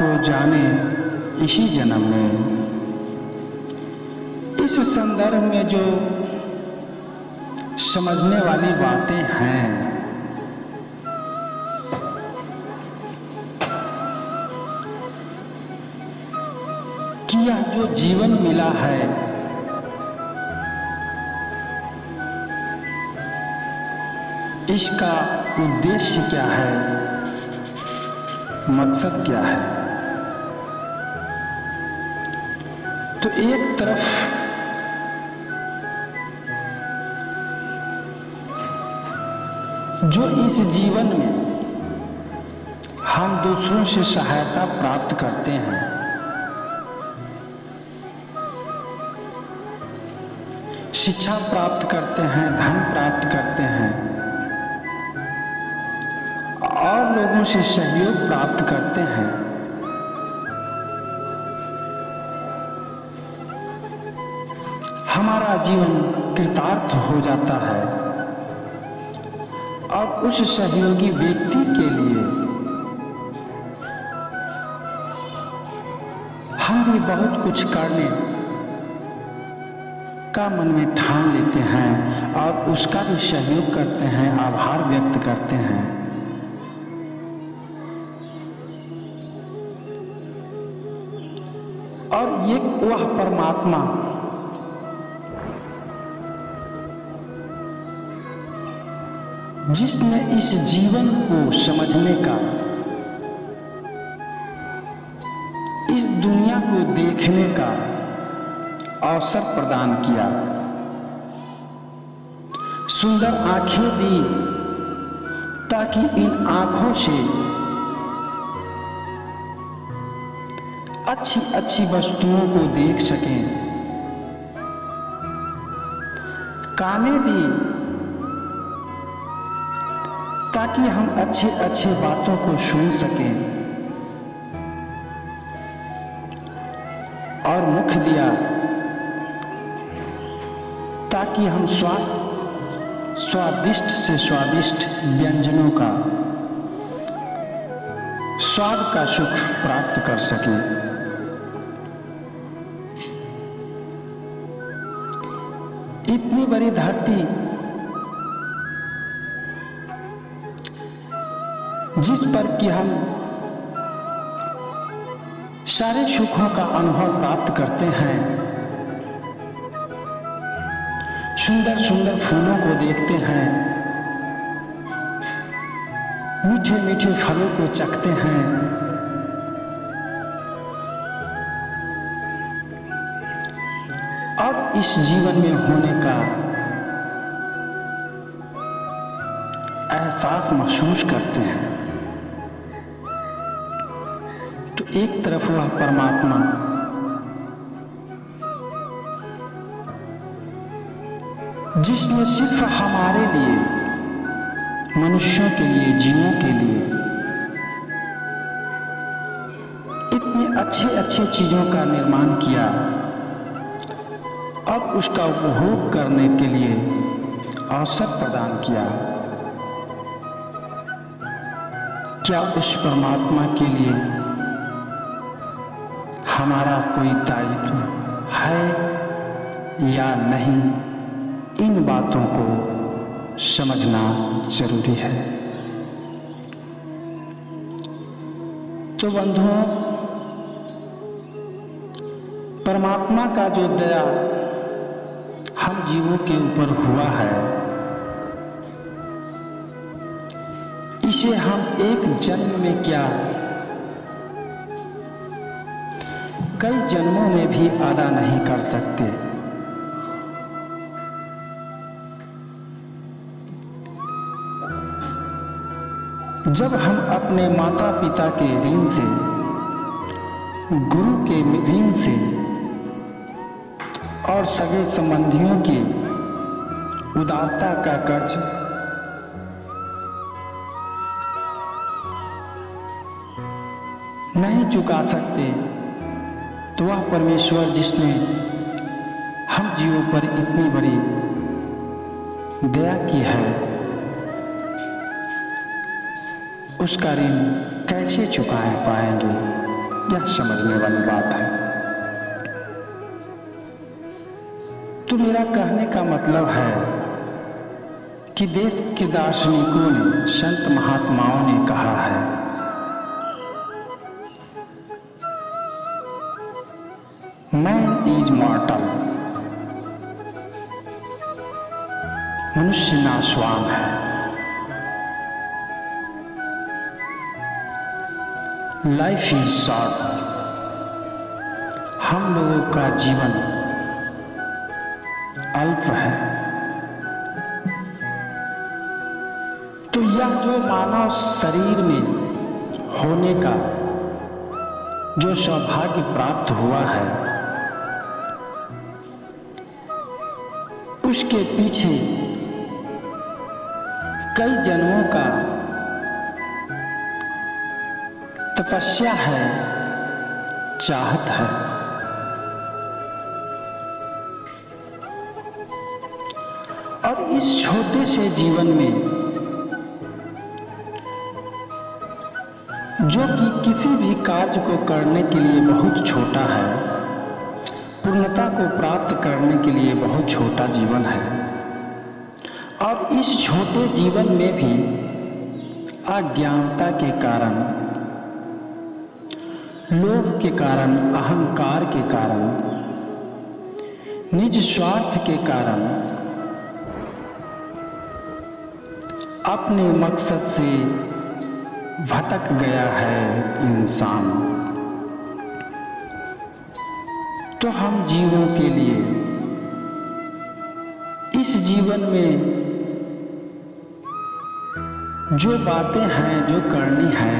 को जाने इसी जन्म में। इस संदर्भ में जो समझने वाली बातें हैं, कि यह जो जीवन मिला है, इसका उद्देश्य क्या है, मकसद क्या है। तो एक तरफ जो इस जीवन में हम दूसरों से सहायता प्राप्त करते हैं, शिक्षा प्राप्त करते हैं, धन प्राप्त करते हैं और लोगों से सहयोग प्राप्त करते हैं, हमारा जीवन कृतार्थ हो जाता है और उस सहयोगी व्यक्ति के लिए हम भी बहुत कुछ करने का मन में ठान लेते हैं और उसका भी सहयोग करते हैं, आभार व्यक्त करते हैं। और ये वह परमात्मा जिसने इस जीवन को समझने का, इस दुनिया को देखने का अवसर प्रदान किया, सुंदर आंखें दी ताकि इन आंखों से अच्छी अच्छी वस्तुओं को देख सकें, कानें दी ताकि हम अच्छे अच्छे बातों को सुन सकें, और मुख दिया ताकि हम स्वादिष्ट से स्वादिष्ट व्यंजनों का स्वाद का सुख प्राप्त कर सकें। इतनी बड़ी धरती जिस पर कि हम सारे सुखों का अनुभव प्राप्त करते हैं, सुंदर सुंदर फूलों को देखते हैं, मीठे मीठे फलों को चखते हैं, और इस जीवन में होने का एहसास महसूस करते हैं। तो एक तरफ वह परमात्मा जिसने सिर्फ हमारे लिए, मनुष्यों के लिए, जीवों के लिए इतने अच्छे अच्छे चीजों का निर्माण किया, अब उसका उपभोग करने के लिए अवसर प्रदान किया। क्या उस परमात्मा के लिए हमारा कोई दायित्व है या नहीं, इन बातों को समझना जरूरी है। तो बंधुओं, परमात्मा का जो दया हम जीवों के ऊपर हुआ है, इसे हम एक जन्म में क्या, कई जन्मों में भी अदा नहीं कर सकते। जब हम अपने माता पिता के ऋण से, गुरु के ऋण से और सगे संबंधियों की उदारता का कर्ज नहीं चुका सकते, तो वह परमेश्वर जिसने हम जीवों पर इतनी बड़ी दया की है, उसका ऋण कैसे चुका पाएंगे। यह समझने वाली बात है। तो मेरा कहने का मतलब है कि देश के दार्शनिकों ने, संत महात्माओं ने कहा है, मैन इज मॉर्टल, मनुष्य नाशवान है। लाइफ इज शॉर्ट, हम लोगों का जीवन अल्प है। तो यह जो मानव शरीर में होने का जो सौभाग्य प्राप्त हुआ है, उसके पीछे कई जन्मों का तपस्या है, चाहत है। और इस छोटे से जीवन में, जो कि किसी भी कार्य को करने के लिए बहुत छोटा है, पूर्णता को प्राप्त करने के लिए बहुत छोटा जीवन है, और इस छोटे जीवन में भी अज्ञानता के कारण, लोभ के कारण, अहंकार के कारण, निज स्वार्थ के कारण अपने मकसद से भटक गया है इंसान। तो हम जीवों के लिए इस जीवन में जो बातें हैं, जो करनी है,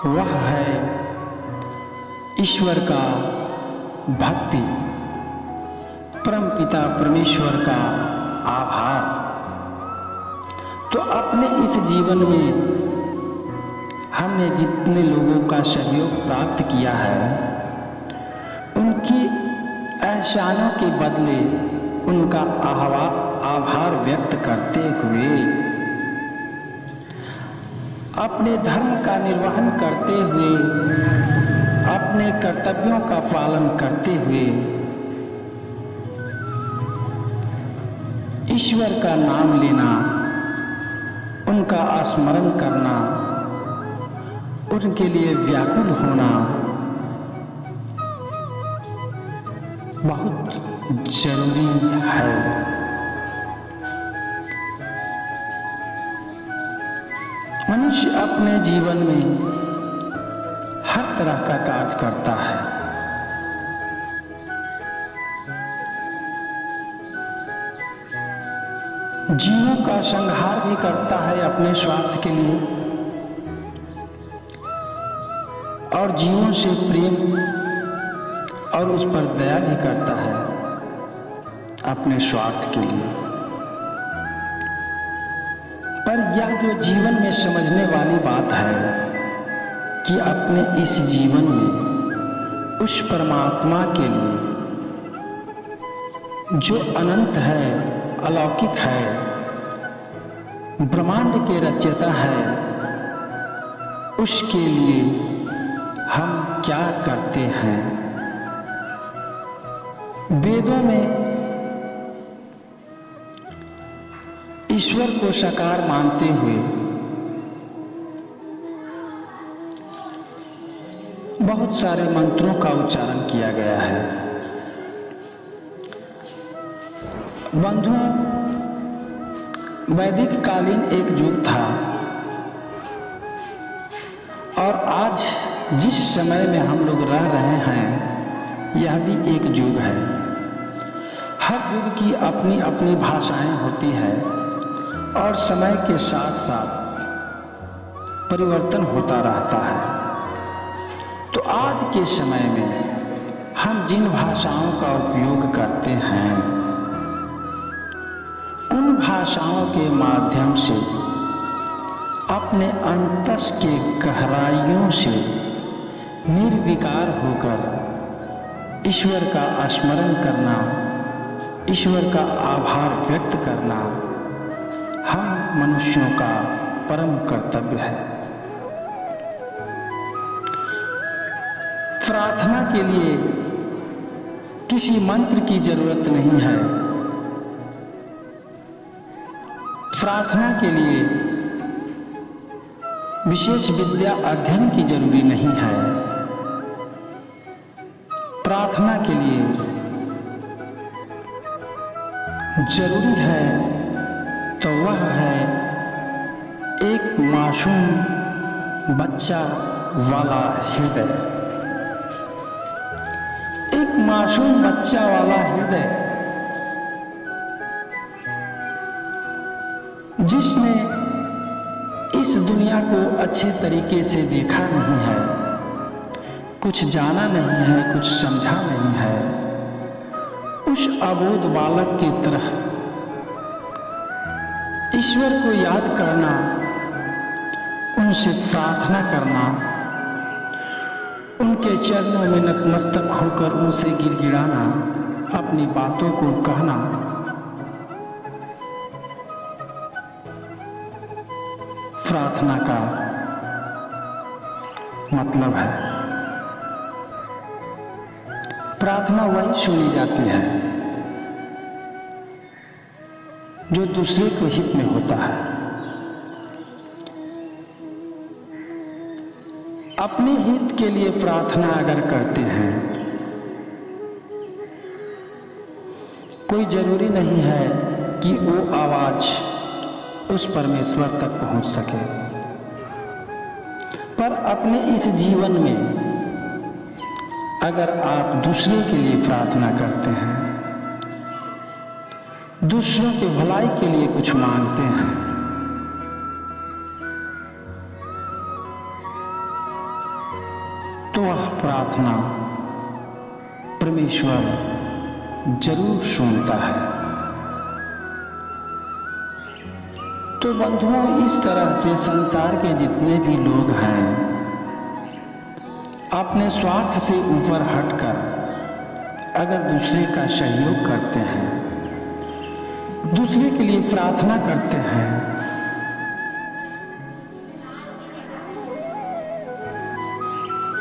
वह है ईश्वर का भक्ति, परमपिता परमेश्वर का आभार। तो अपने इस जीवन में हमने जितने लोगों का सहयोग प्राप्त किया है, उनकी एहसानों के बदले उनका आभार व्यक्त करते हुए, अपने धर्म का निर्वहन करते हुए, अपने कर्तव्यों का पालन करते हुए, ईश्वर का नाम लेना, उनका स्मरण करना, उनके लिए व्याकुल होना बहुत जरूरी है। मनुष्य अपने जीवन में हर तरह का कार्य करता है। जीवों का संहार भी करता है अपने स्वार्थ के लिए, और जीवों से प्रेम और उस पर दया भी करता है अपने स्वार्थ के लिए। पर यह जो जीवन में समझने वाली बात है कि अपने इस जीवन में उस परमात्मा के लिए जो अनंत है, अलौकिक है, ब्रह्मांड के रचयिता है, उसके लिए हम क्या करते हैं। वेदों में ईश्वर को साकार मानते हुए बहुत सारे मंत्रों का उच्चारण किया गया है। बंधुओं, वैदिक कालीन एक युग था, और आज जिस समय में हम लोग रह रहे हैं, यह भी एक युग है। हर युग की अपनी अपनी भाषाएं होती है, और समय के साथ साथ परिवर्तन होता रहता है। तो आज के समय में हम जिन भाषाओं का उपयोग करते हैं, उन भाषाओं के माध्यम से अपने अंतस के गहराइयों से निर्विकार होकर ईश्वर का स्मरण करना, ईश्वर का आभार व्यक्त करना हम मनुष्यों का परम कर्तव्य है। प्रार्थना के लिए किसी मंत्र की जरूरत नहीं है। प्रार्थना के लिए विशेष विद्या अध्ययन की जरूरी नहीं है। प्रार्थना के लिए जरूरी है तो वह है एक मासूम बच्चा वाला हृदय। एक मासूम बच्चा वाला हृदय जिसने इस दुनिया को अच्छे तरीके से देखा नहीं है, कुछ जाना नहीं है, कुछ समझा नहीं है, उस अबोध बालक की तरह ईश्वर को याद करना, उनसे प्रार्थना करना, उनके चरणों में नतमस्तक होकर उनसे गिड़गिड़ाना, अपनी बातों को कहना, प्रार्थना का मतलब है। प्रार्थना वही सुनी जाती है जो दूसरे को हित में होता है। अपने हित के लिए प्रार्थना अगर करते हैं, कोई जरूरी नहीं है कि वो आवाज उस परमेश्वर तक पहुंच सके, पर अपने इस जीवन में अगर आप दूसरे के लिए प्रार्थना करते हैं, दूसरों की भलाई के लिए कुछ मांगते हैं, तो वह प्रार्थना परमेश्वर जरूर सुनता है। तो बंधुओं, इस तरह से संसार के जितने भी लोग हैं, अपने स्वार्थ से ऊपर हटकर अगर दूसरे का सहयोग करते हैं, दूसरे के लिए प्रार्थना करते हैं,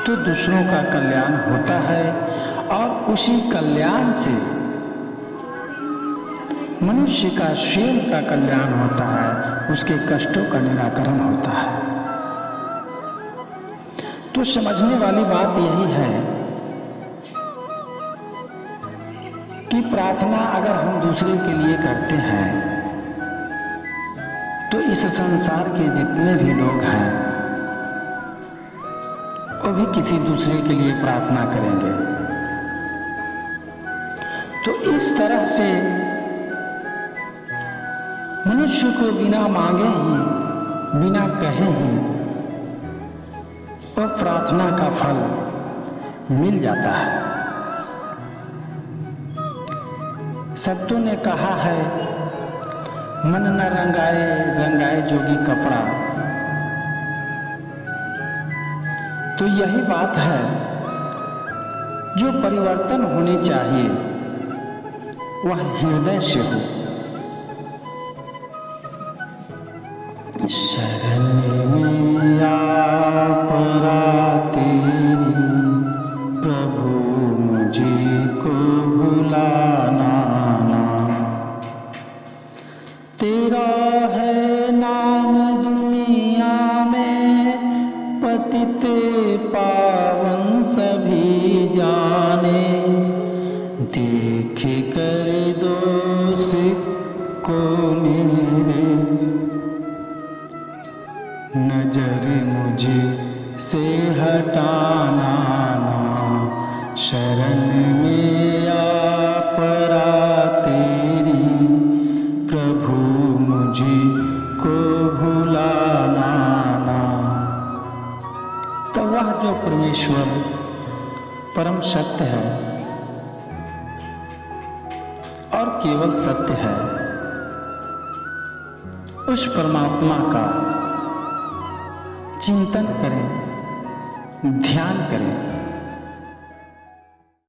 तो दूसरों का कल्याण होता है और उसी कल्याण से मनुष्य का स्वयं का कल्याण होता है, उसके कष्टों का निराकरण होता है। तो समझने वाली बात यही है कि प्रार्थना अगर हम दूसरे के लिए करते हैं, तो इस संसार के जितने भी लोग हैं वो भी किसी दूसरे के लिए प्रार्थना करेंगे। तो इस तरह से मनुष्य को बिना मांगे ही, बिना कहे ही वो प्रार्थना का फल मिल जाता है। सत्तू ने कहा है, मन न रंगाए रंगाए जोगी कपड़ा। तो यही बात है, जो परिवर्तन होनी चाहिए वह हृदय से हो। शरण में आप तेरी प्रभु मुझे को भुलाना ना, तेरा है नाम दुनिया में पतित पावन सभी जाने, देख कर दोष को मेरे नजर मुझे से हटाना ना, शरण में आप तेरी प्रभु मुझे को भुलाना ना। तो वह जो परमेश्वर परम सत्य है और केवल सत्य है, उस परमात्मा का चिंतन करें, ध्यान करें,